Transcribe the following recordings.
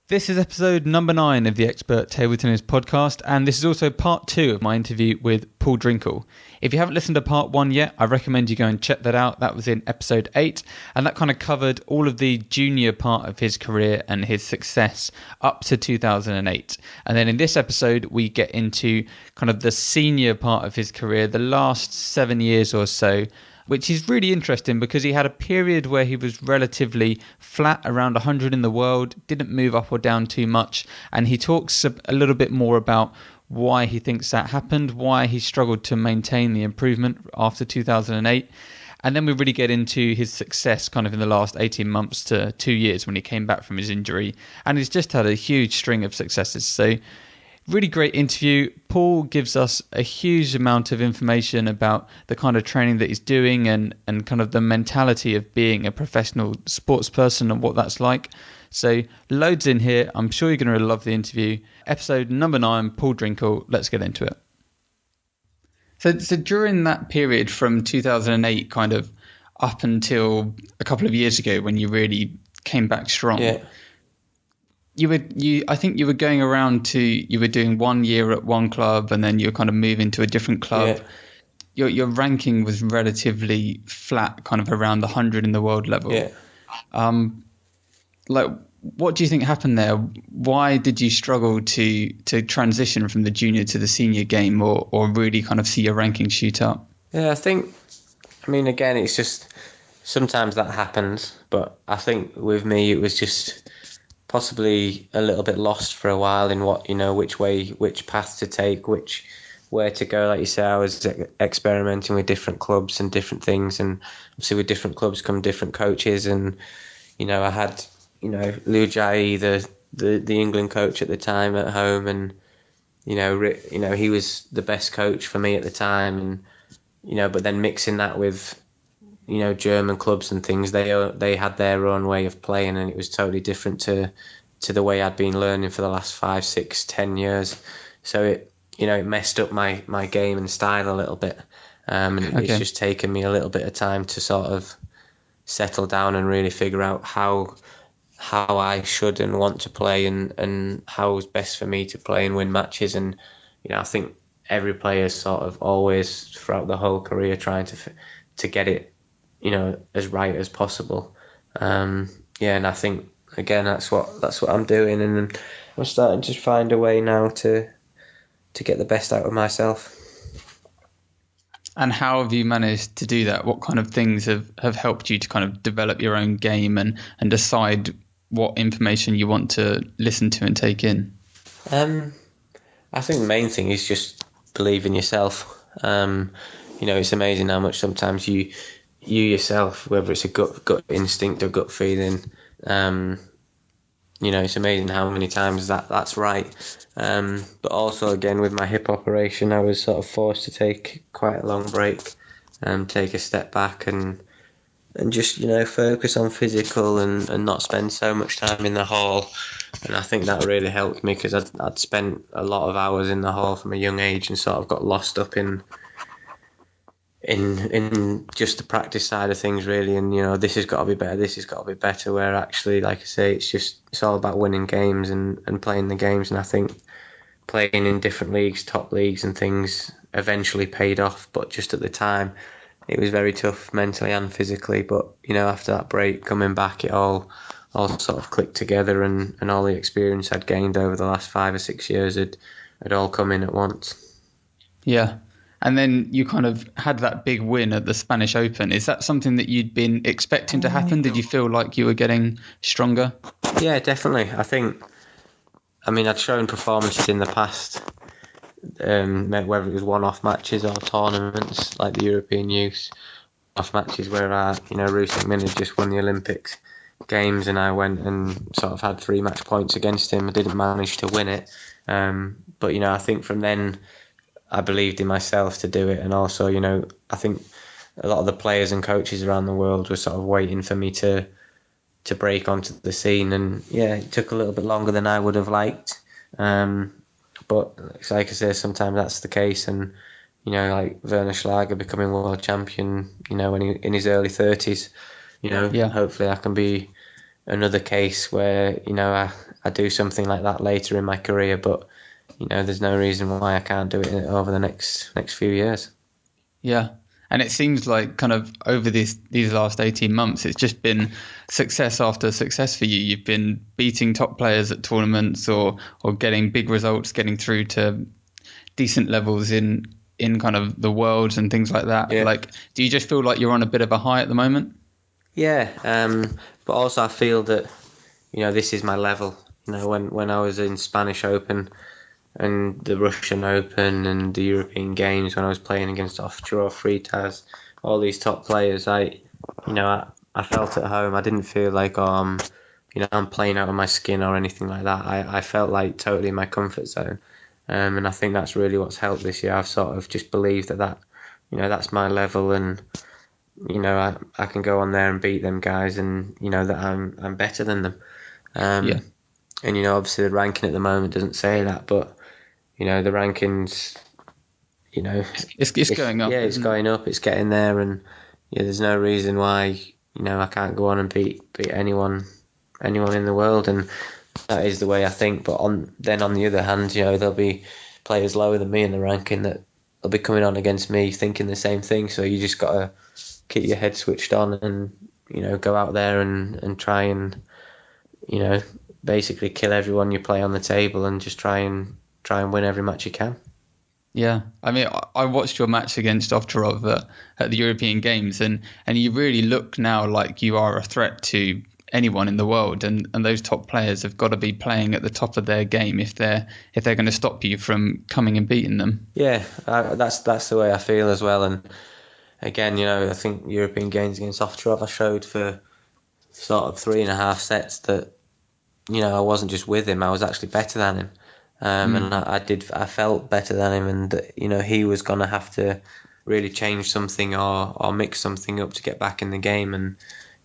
This is episode number 9 of the Expert Table Tennis podcast, and this is also part 2 of my interview with Paul Drinkhall. If you haven't listened to part 1 yet, I recommend you go and check that out. That was in episode 8, and that kind of covered all of the junior part of his career and his success up to 2008. And then in this episode, we get into kind of the senior part of his career, the last 7 years or so, which is really interesting because he had a period where he was relatively flat around 100 in the world, didn't move up or down too much, and he talks a little bit more about why he thinks that happened, why he struggled to maintain the improvement after 2008. And then we really get into his success kind of in the last 18 months to 2 years when he came back from his injury. And he's just had a huge string of successes. So really great interview. Paul gives us a huge amount of information about the kind of training that he's doing and kind of the mentality of being a professional sports person and what that's like. So loads in here. I'm sure you're going to love the interview. Episode number 9, Paul Drinkhall. Let's get into it. So during that period from 2008 kind of up until a couple of years ago when you really came back strong. Yeah. I think you were going around you were doing 1 year at one club and then you were kind of moving to a different club. Yeah. Your ranking was relatively flat, kind of around the 100 in the world level. Yeah. What do you think happened there? Why did you struggle to transition from the junior to the senior game or really kind of see your ranking shoot up? Yeah, again, it's just sometimes that happens, but I think with me it was just possibly a little bit lost for a while in which path to take, where to go. Like you say, I was experimenting with different clubs and different things, and obviously with different clubs come different coaches, and I had Liu Jai, the England coach at the time at home, and he was the best coach for me at the time, and but then mixing that with German clubs and things, they had their own way of playing, and it was totally different to the way I'd been learning for the last 5, 6, 10 years. So it messed up my game and style a little bit, and it's just taken me a little bit of time to sort of settle down and really figure out how I should and want to play, and how it's best for me to play and win matches. And I think every player is sort of always throughout the whole career trying to get it as right as possible. And I think again that's what I'm doing, and I'm starting to find a way now to get the best out of myself. And how have you managed to do that? What kind of things have helped you to kind of develop your own game and decide what information you want to listen to and take in? I think the main thing is just believe in yourself. It's amazing how much sometimes you yourself, whether it's a gut instinct or gut feeling, it's amazing how many times that's right. But also, again, with my hip operation, I was sort of forced to take quite a long break, take a step back and just, focus on physical and not spend so much time in the hall. And I think that really helped me because I'd spent a lot of hours in the hall from a young age and sort of got lost up in just the practice side of things, really. And this has got to be better, where actually, like I say, it's all about winning games and playing the games. And I think playing in different leagues, top leagues and things, eventually paid off, but just at the time it was very tough mentally and physically. But after that break, coming back, it all sort of clicked together, and all the experience I'd gained over the last 5 or 6 years had all come in at once. Yeah. And then you kind of had that big win at the Spanish Open. Is that something that you'd been expecting to happen? Did you feel like you were getting stronger? Yeah, definitely. I'd shown performances in the past, whether it was one-off matches or tournaments like the European Youth, off matches where Rusek Min had just won the Olympics Games, and I went and sort of had 3 match points against him. I didn't manage to win it, but I think from then I believed in myself to do it, and also I think a lot of the players and coaches around the world were sort of waiting for me to break onto the scene, and it took a little bit longer than I would have liked, but like I say, sometimes that's the case. And like Werner Schlager becoming world champion, when in his early 30s, hopefully I can be another case where, I do something like that later in my career, but, there's no reason why I can't do it over the next few years. Yeah. And it seems like kind of over these last 18 months, it's just been success after success for you. You've been beating top players at tournaments or getting big results, getting through to decent levels in kind of the worlds and things like that. Yeah. Like, do you just feel like you're on a bit of a high at the moment? Yeah, but also I feel that, this is my level. When I was in Spanish Open and the Russian Open and the European Games, when I was playing against Oftra or Fritas, all these top players, I felt at home. I didn't feel like I'm playing out of my skin or anything like that. I felt like totally in my comfort zone, and I think that's really what's helped this year. I've sort of just believed that that's my level, and I can go on there and beat them guys, and that I'm better than them. Yeah. And obviously the ranking at the moment doesn't say that, but the rankings, It's going up, yeah, it's isn't it? going up, it's getting there, and there's no reason why I can't go on and beat anyone in the world, and that is the way I think. But on the other hand, there'll be players lower than me in the ranking that will be coming on against me thinking the same thing. So you just gotta keep your head switched on and go out there and try and basically kill everyone you play on the table and just try and win every match you can. Yeah, I mean, I watched your match against Ovtcharov at the European Games, and you really look now like you are a threat to anyone in the world, and those top players have got to be playing at the top of their game if they're going to stop you from coming and beating them. Yeah, that's the way I feel as well. And again, I think European Games against Ovtcharov, I showed for sort of 3.5 sets that I wasn't just with him; I was actually better than him. And I felt better than him, and he was gonna have to really change something or mix something up to get back in the game, and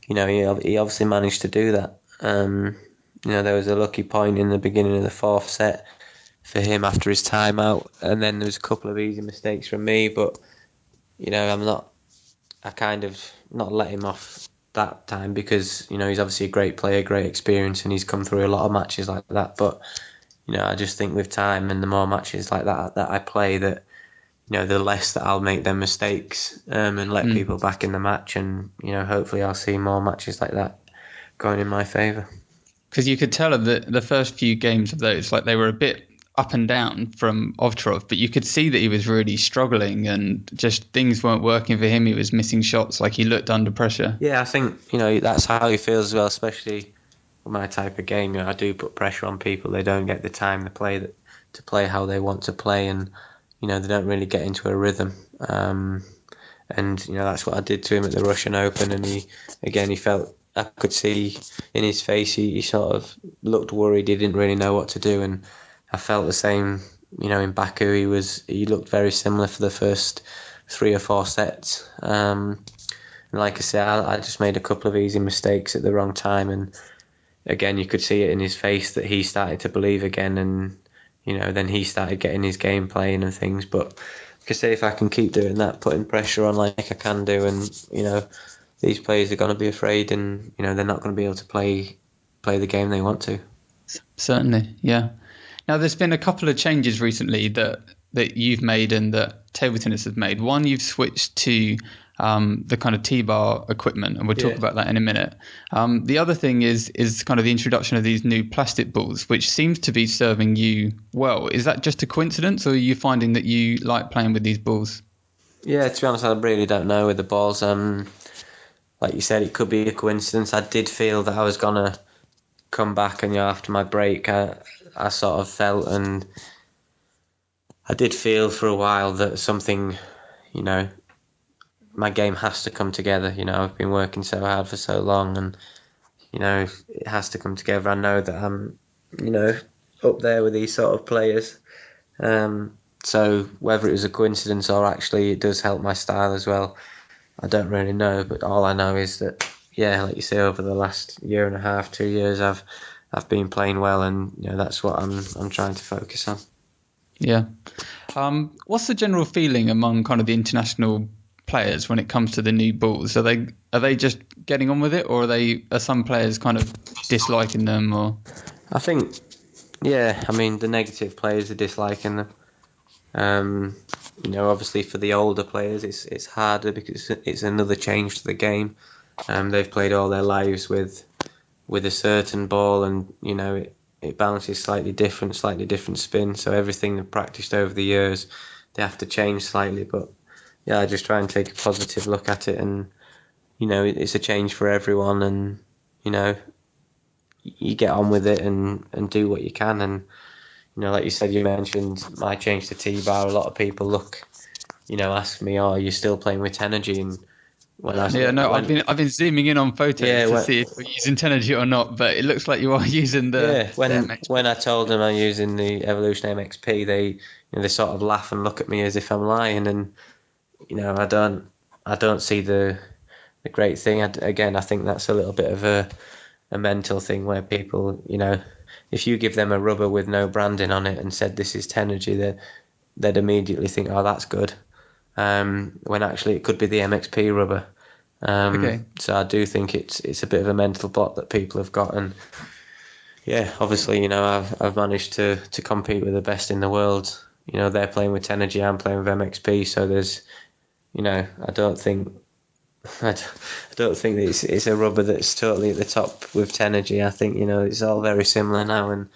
he obviously managed to do that. There was a lucky point in the beginning of the fourth set for him after his timeout, and then there was a couple of easy mistakes from me, but I kind of not let him off that time because he's obviously a great player, great experience, and he's come through a lot of matches like that. But I just think with time and the more matches like that I play, that the less that I'll make them mistakes, and let people back in the match, and hopefully I'll see more matches like that going in my favour. Because you could tell that the first few games of those, like they were a bit up and down from Ovtcharov, but you could see that he was really struggling and just things weren't working for him. He was missing shots, like he looked under pressure. Yeah, I think that's how he feels as well, especially with my type of game. I do put pressure on people. They don't get the time to play how they want to play, and they don't really get into a rhythm. And that's what I did to him at the Russian Open, and he felt, I could see in his face, he sort of looked worried. He didn't really know what to do, and I felt the same. In Baku, he looked very similar for the first 3 or 4 sets. And like I said, I just made a couple of easy mistakes at the wrong time, and again, you could see it in his face that he started to believe again, and then he started getting his game playing and things. But like I say, if I can keep doing that, putting pressure on like I can do, and these players are going to be afraid, and they're not going to be able to play the game they want to. Certainly, yeah. Now, there's been a couple of changes recently that you've made and that table tennis has made. One, you've switched to the kind of T-bar equipment, and we'll talk about that in a minute. The other thing is kind of the introduction of these new plastic balls, which seems to be serving you well. Is that just a coincidence, or are you finding that you like playing with these balls? Yeah, to be honest, I really don't know with the balls. Like you said, it could be a coincidence. I did feel that I was gonna come back, and after my break, I sort of felt, and I did feel for a while that something, my game has to come together. I've been working so hard for so long, and it has to come together. I know that I'm, up there with these sort of players. So whether it was a coincidence or actually it does help my style as well, I don't really know. But all I know is that, yeah, like you say, over the last year and a half, 2 years, I've been playing well, and that's what I'm trying to focus on. Yeah. What's the general feeling among kind of the international players when it comes to the new balls? Are they just getting on with it, or are some players kind of disliking them? Or I think, yeah, I mean, the negative players are disliking them. Obviously for the older players, it's harder because it's another change to the game. They've played all their lives with a certain ball, and it bounces slightly different spin. So everything they've practiced over the years, they have to change slightly. But yeah, I just try and take a positive look at it, and it's a change for everyone, and you get on with it and do what you can. And like you said, you mentioned my change to T-bar. A lot of people ask me, "Oh, are you still playing with Tenergy?" And I've been zooming in on photos to when, see if you're using Tenergy or not, but it looks like you are using the MXP. when I told them I'm using the Evolution MXP, they sort of laugh and look at me as if I'm lying, and I don't see the great thing. Again, I think that's a little bit of a mental thing where people, if you give them a rubber with no branding on it and said this is Tenergy, they'd immediately think, oh, that's good. When actually it could be the MXP rubber. Okay. So I do think it's a bit of a mental block that people have got, and yeah, obviously, I've managed to compete with the best in the world. They're playing with Tenergy, I'm playing with MXP, so there's, I don't think I don't think that it's a rubber that's totally at the top with Tenergy. I think it's all very similar now, and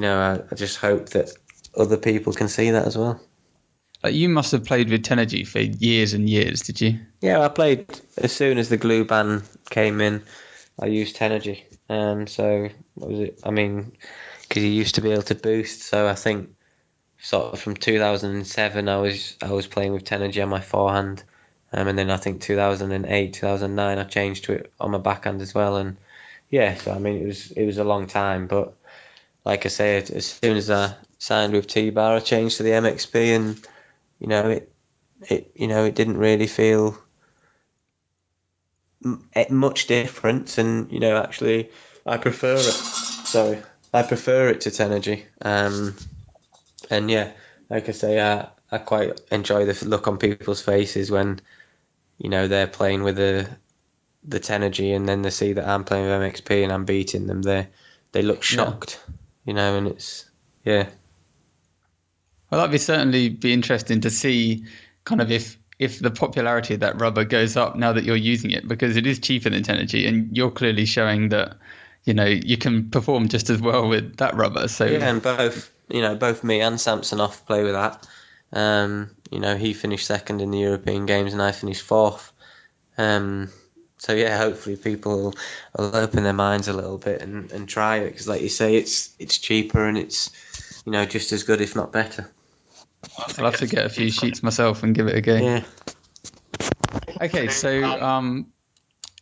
I just hope that other people can see that as well. You must have played with Tenergy for years and years, did you? Yeah, I played as soon as the glue ban came in. I used Tenergy, so what was it? I mean, because you used to be able to boost. So I think sort of from 2007, I was playing with Tenergy on my forehand, and then I think 2008, 2009, I changed to it on my backhand as well. And yeah, so I mean, it was a long time, but like I say, as soon as I signed with T-Bar, I changed to the MXP, and it didn't really feel much difference, and actually I prefer it. Sorry, I prefer it to Tenergy. And yeah, like I say, I quite enjoy the look on people's faces when they're playing with the Tenergy, and then they see that I'm playing with MXP and I'm beating them. They look shocked, and it's yeah. Well, that'd certainly be interesting to see kind of if the popularity of that rubber goes up now that you're using it, because it is cheaper than Tenergy, and you're clearly showing that you can perform just as well with that rubber. So yeah, and both me and Samsonov play with that. He finished second in the European Games and I finished fourth. So yeah, hopefully people will open their minds a little bit and try it, because like you say, it's cheaper and it's just as good, if not better. I'll have to get a few sheets myself and give it a go. Yeah. Okay, so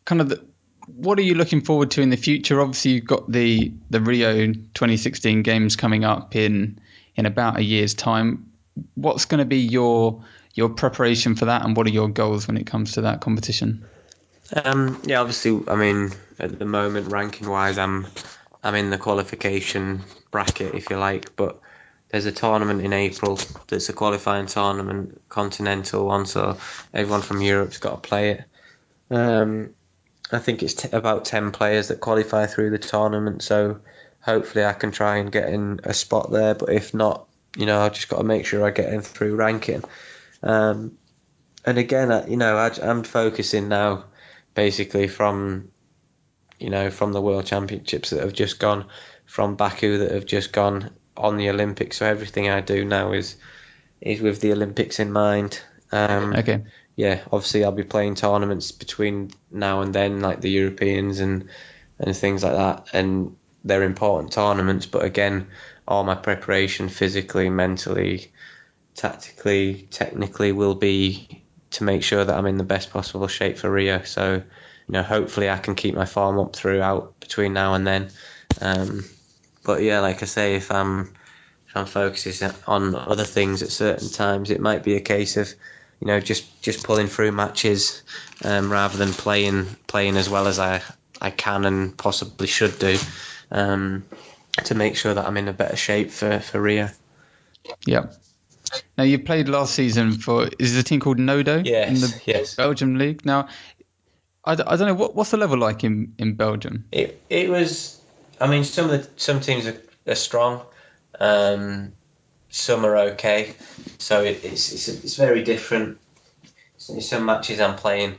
kind of what are you looking forward to in the future? Obviously, you've got the Rio 2016 games coming up in about a year's time. What's going to be your preparation for that, and what are your goals when it comes to that competition? Yeah, obviously, I mean, at the moment, ranking wise, I'm in the qualification bracket, if you like, but there's a tournament in April that's a qualifying tournament, continental one, so everyone from Europe's got to play it. I think it's about 10 players that qualify through the tournament, so hopefully I can try and get in a spot there, but if not, I've just got to make sure I get in through ranking. And again, I'm focusing now basically from the World Championships that have just gone, from Baku that have just gone, on the Olympics. So everything I do now is with the Olympics in mind. Okay. Yeah, obviously I'll be playing tournaments between now and then, like the Europeans and things like that, and they're important tournaments. But again, all my preparation, physically, mentally, tactically, technically, will be to make sure that I'm in the best possible shape for Rio. So, hopefully I can keep my form up throughout between now and then. But yeah, like I say, if I'm focusing on other things at certain times, it might be a case of just pulling through matches rather than playing as well as I can and possibly should do, to make sure that I'm in a better shape for Rio. Yeah. Now, you played last season for, is it a team called Nodo in the Yes. Belgium league? Now, I don't know, what's the level like in Belgium? It was. I mean, some teams are strong. Some are okay. So it's very different. In some matches I'm playing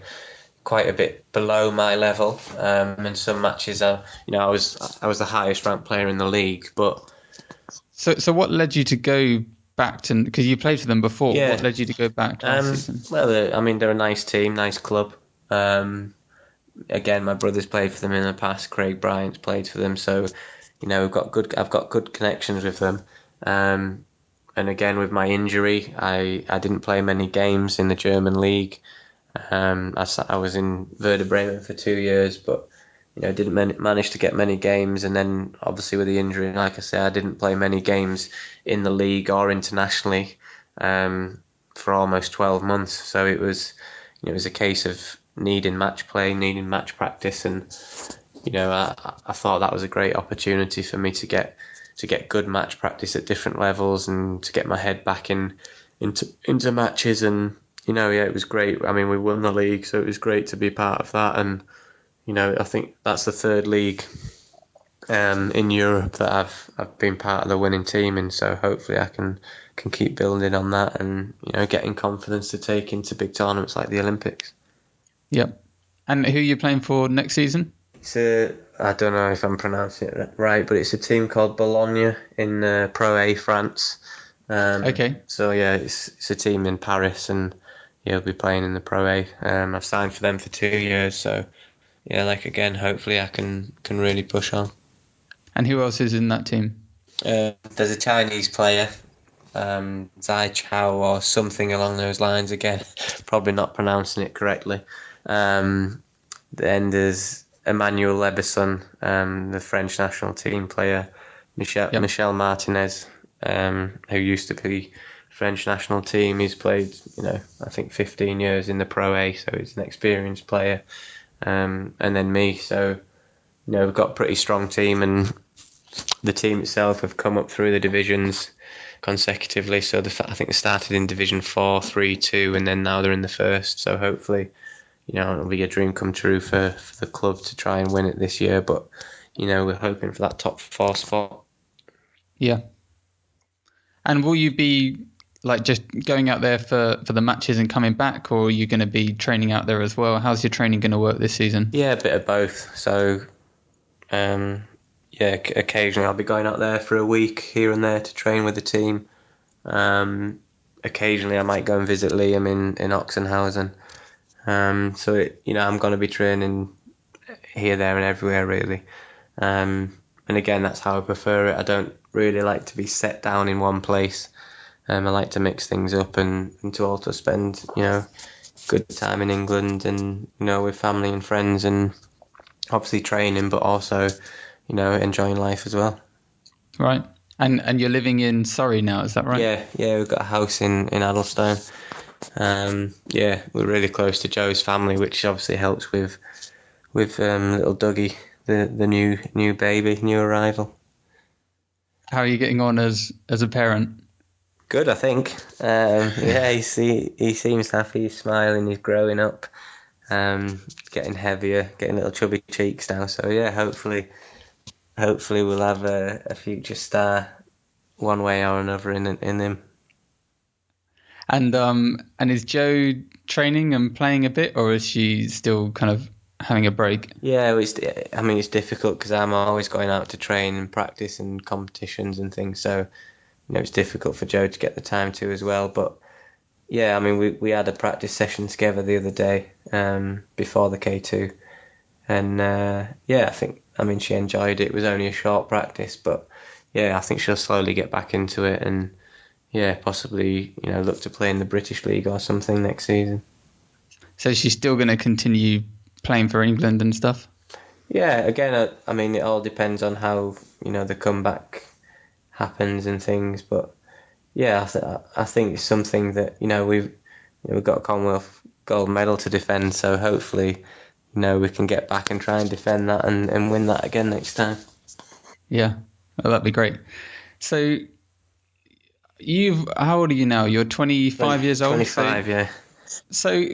quite a bit below my level, and some matches I was the highest ranked player in the league. But So what led you to go back to, because you played for them before, what yeah, led you to go back last season? well, I mean they're a nice team, nice club. Again, my brother's played for them in the past. Craig Bryant's played for them, so I've got good connections with them. And again, with my injury, I didn't play many games in the German league. I was in Werder Bremen for 2 years, but didn't manage to get many games. And then obviously with the injury, like I say, I didn't play many games in the league or internationally for almost 12 months. So it was a case of needing match play, needing match practice, and I thought that was a great opportunity for me to get good match practice at different levels and to get my head back into matches. And it was great. I mean, we won the league, so it was great to be part of that. And I think that's the third league in Europe that I've been part of the winning team, and so hopefully I can keep building on that and getting confidence to take into big tournaments like the Olympics. Yep. And who are you playing for next season? I don't know if I'm pronouncing it right, but it's a team called Bologna in Pro A France. Okay. So yeah, it's a team in Paris, and he'll be playing in the Pro A. I've signed for them for 2 years, so yeah, again, hopefully I can really push on. And who else is in that team? There's a Chinese player, Zai Chao or something along those lines. Again, probably not pronouncing it correctly. Then there's Emmanuel Lebesson, the French national team player, Michel Martinez, who used to be French national team. He's played, I think 15 years in the Pro A, so he's an experienced player. And then me, so we've got a pretty strong team, and the team itself have come up through the divisions consecutively. So I think they started in Division 4, 3, 2, and then now they're in the first. So hopefully, it'll be a dream come true for the club to try and win it this year. But, we're hoping for that top 4 spot. Yeah. And will you be just going out there for the matches and coming back, or are you going to be training out there as well? How's your training going to work this season? Yeah, a bit of both. So, occasionally I'll be going out there for a week here and there to train with the team. Occasionally I might go and visit Liam in Oxenhausen. So I'm going to be training here, there, and everywhere really. And again, that's how I prefer it. I don't really like to be set down in one place. I like to mix things up and to also spend good time in England and with family and friends, and obviously training, but also enjoying life as well. Right. And you're living in Surrey now, is that right? Yeah, we've got a house in Addlestone. We're really close to Joe's family, which obviously helps with little Dougie, the new baby, new arrival. How are you getting on as a parent? Good, I think. He seems happy. He's smiling. He's growing up. Getting heavier, getting little chubby cheeks now. So yeah, hopefully we'll have a future star one way or another in him. And is Jo training and playing a bit, or is she still kind of having a break? Yeah, it's difficult because I'm always going out to train and practice and competitions and things. So it's difficult for Jo to get the time to as well. But yeah, I mean, we had a practice session together the other day before the K2, and she enjoyed it. It was only a short practice, but yeah, I think she'll slowly get back into it, and yeah, possibly look to play in the British League or something next season. So she's still going to continue playing for England and stuff? Yeah, again, I mean, it all depends on how the comeback happens and things, but yeah, I think it's something that we've got a Commonwealth gold medal to defend, so hopefully we can get back and try and defend that and win that again next time. Yeah, well, that'd be great. So How old are you now? You're 25 years old. 25, yeah. So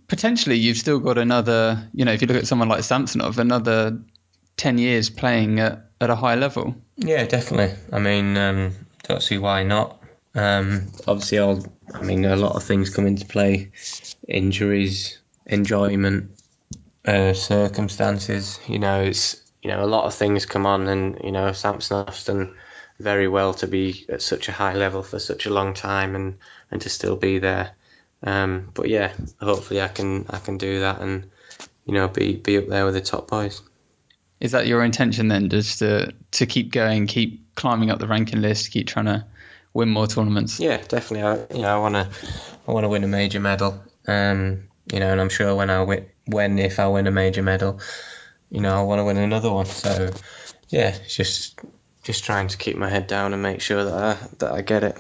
potentially you've still got another, if you look at someone like Samsonov, another 10 years playing at a high level. Yeah, definitely. I mean, don't see why not. Obviously, a lot of things come into play: injuries, enjoyment, circumstances. A lot of things come on, and Samsonov's done very well to be at such a high level for such a long time, and to still be there. But yeah, hopefully I can do that, and be up there with the top boys. Is that your intention then, just to keep going, keep climbing up the ranking list, keep trying to win more tournaments? Yeah, definitely. I want to win a major medal. And I'm sure if I win a major medal, I want to win another one. So yeah, it's just trying to keep my head down and make sure that I get it.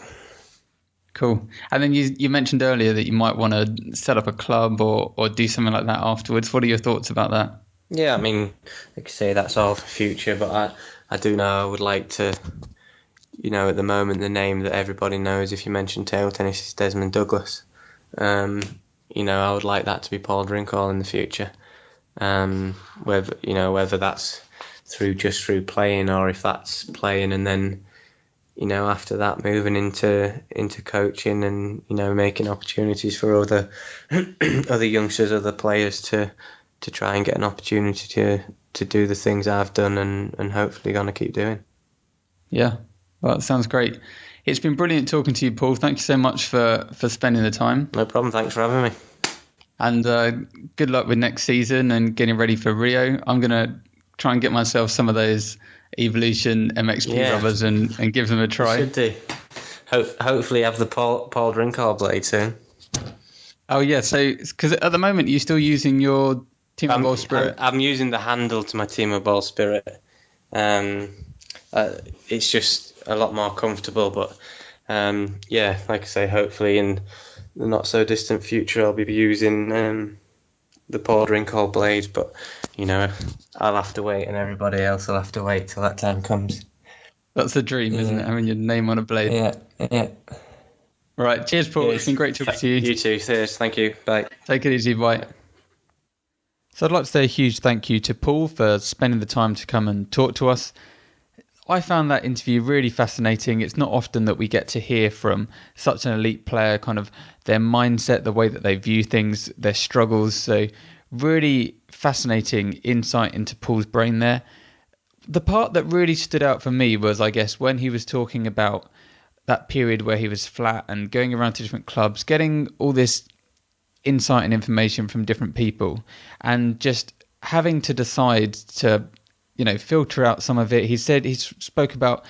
Cool. And then you mentioned earlier that you might want to set up a club or do something like that afterwards. What are your thoughts about that? Yeah, I mean, like I say, that's all for future, but I do know I would like to, at the moment, the name that everybody knows if you mention table tennis is Desmond Douglas. I would like that to be Paul Drinkhall in the future. Whether that's through playing or if that's playing and then, after that moving into coaching and, making opportunities for other youngsters, other players to try and get an opportunity to do the things I've done and hopefully going to keep doing. Yeah, well, that sounds great. It's been brilliant talking to you, Paul. Thank you so much for spending the time. No problem. Thanks for having me. And good luck with next season and getting ready for Rio. I'm going to try and get myself some of those Evolution MXP rubbers and give them a try. You should do. Hopefully have the Paul Drinkhall blade soon. Oh, yeah. So, because at the moment, you're still using your Team Ball Spirit. I'm using the handle to my Team Ball Spirit. It's just a lot more comfortable, but like I say, hopefully in the not so distant future I'll be using the Paul Drinkhall blade, but I'll have to wait and everybody else will have to wait till that time comes. That's the dream, isn't it? Having your name on a blade. Yeah. Right, cheers, Paul. It's been great talking to you. You too. Cheers. Thank you. Bye. Take it easy. Bye. So I'd like to say a huge thank you to Paul for spending the time to come and talk to us. I found that interview really fascinating. It's not often that we get to hear from such an elite player, kind of their mindset, the way that they view things, their struggles. So really fascinating insight into Paul's brain there. The part that really stood out for me was, I guess, when he was talking about that period where he was flat and going around to different clubs, getting all this insight and information from different people and just having to decide to filter out some of it. He spoke about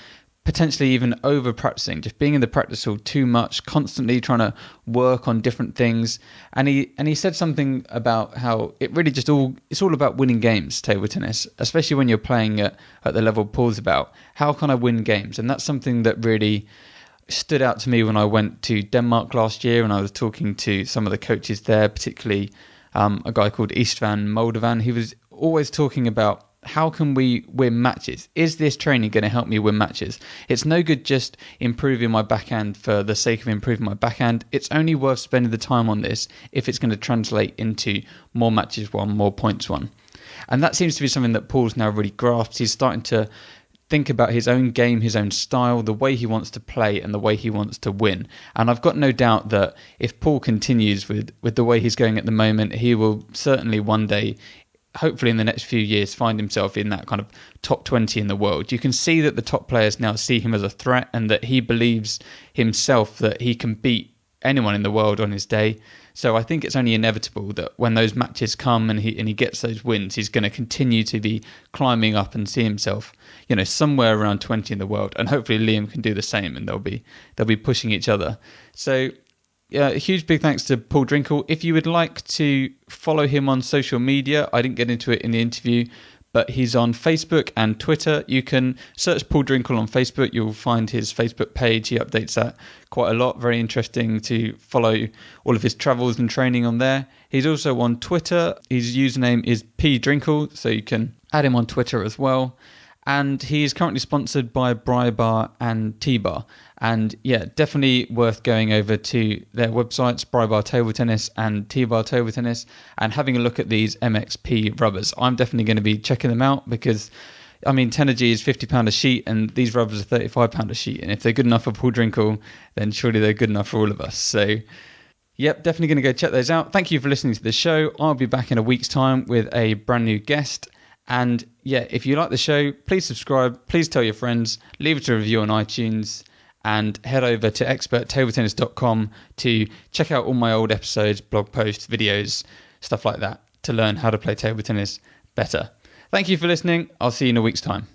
potentially even over practicing, just being in the practice hall too much, constantly trying to work on different things. And he said something about how it really it's all about winning games, table tennis, especially when you're playing at the level Paul's about. How can I win games? And that's something that really stood out to me when I went to Denmark last year and I was talking to some of the coaches there, particularly a guy called Istvan Moldovan. He was always talking about, how can we win matches? Is this training going to help me win matches? It's no good just improving my backhand for the sake of improving my backhand. It's only worth spending the time on this if it's going to translate into more matches won, more points won. And that seems to be something that Paul's now really grasped. He's starting to think about his own game, his own style, the way he wants to play and the way he wants to win. And I've got no doubt that if Paul continues with the way he's going at the moment, he will certainly one day, hopefully in the next few years, find himself in that kind of top 20 in the world. You can see that the top players now see him as a threat and that he believes himself that he can beat anyone in the world on his day. So I think it's only inevitable that when those matches come and he gets those wins, he's going to continue to be climbing up and see himself, somewhere around 20 in the world. And hopefully Liam can do the same and they'll be pushing each other. So yeah, a huge big thanks to Paul Drinkhall. If you would like to follow him on social media, I didn't get into it in the interview, but he's on Facebook and Twitter. You can search Paul Drinkhall on Facebook. You'll find his Facebook page. He updates that quite a lot. Very interesting to follow all of his travels and training on there. He's also on Twitter. His username is P Drinkhall, so you can add him on Twitter as well. and he is currently sponsored by Brybar and T-Bar. And yeah, definitely worth going over to their websites, Brybar Table Tennis and T-Bar Table Tennis, and having a look at these MXP rubbers. I'm definitely going to be checking them out because, I mean, Tenergy is £50 a sheet and these rubbers are £35 a sheet. And if they're good enough for Paul Drinkhall, then surely they're good enough for all of us. So yep, definitely going to go check those out. Thank you for listening to the show. I'll be back in a week's time with a brand new guest. And yeah, if you like the show, please subscribe, please tell your friends, leave us a review on iTunes, and head over to experttabletennis.com to check out all my old episodes, blog posts, videos, stuff like that, to learn how to play table tennis better. Thank you for listening. I'll see you in a week's time.